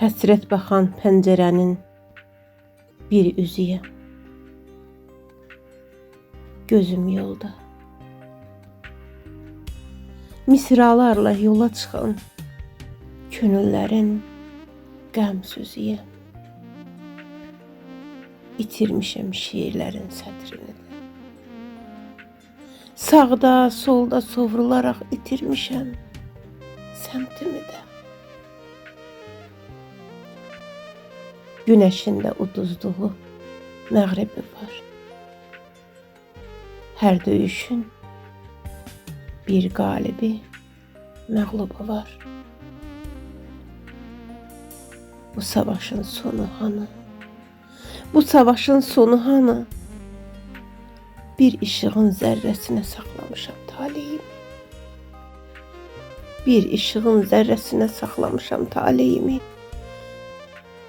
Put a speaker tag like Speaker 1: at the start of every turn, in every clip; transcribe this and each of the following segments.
Speaker 1: Həsrət baxan pəncərənin bir üzüyəm. Gözüm yolda. Misralarla yola çıxan könüllərin qəm sözüyəm. İtirmişəm şiirlərin sətrini də. Sağda, solda sovrularaq itirmişəm səmtimi də. Günəşin də uduzduğu məğribi var. Hər döyüşün bir qalibi, məğlubu var. Bu savaşın sonu hanı? Bu savaşın sonu hanı? Bir işığın zərrəsinə saxlamışam taleyimi. Bir işığın zərrəsinə saxlamışam taleyimi.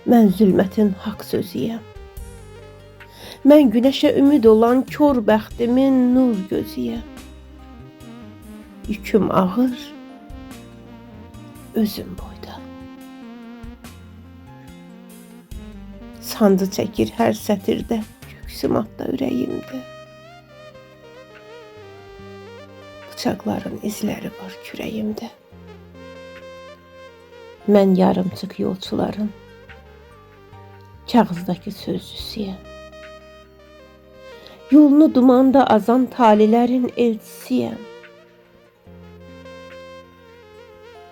Speaker 1: Mən zülmətin haqq sözüyəm. Mən günəşə ümid olan kör bəxtimin nur gözüyəm. Yüküm ağır, özüm boyda. Sancı çəkir hər sətirdə, köksüm atda ürəyimdə. Bıçaqların izləri var kürəyimdə. Mən yarımçıq yolçuların kağızdakı sözcüsüyəm. Yolunu dumanda azan talilərin elçisiyəm.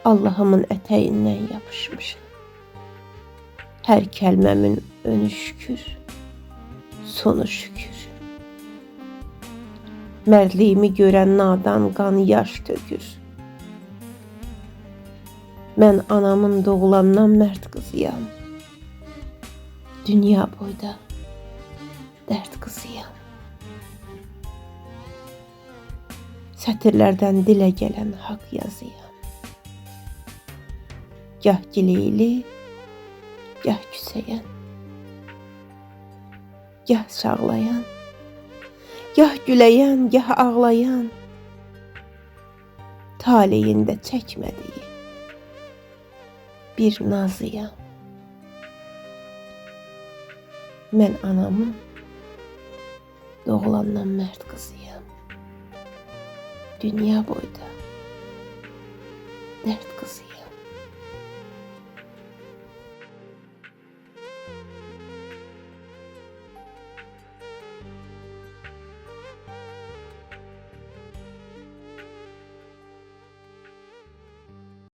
Speaker 1: Allahımın ətəyindən yapışmışam. Hər kəlməmin önü şükür, sonu şükür. Mərdliyimi görən nadan qan yaş tökür. Mən anamın doğulandan mərd qızıyam. Dünya boyda dərd qızıyam. Sətirlərdən dilə gələn haqq yazıyam. Gah gileyli, gah küsəyən. Gah çağlayan, gah güləyən, gah ağlayan. Taleyində çəkmədiyi bir nazıyam. Mən anamın doğulandan mərd qızıyam. Dünya boyda dərd qızıyam.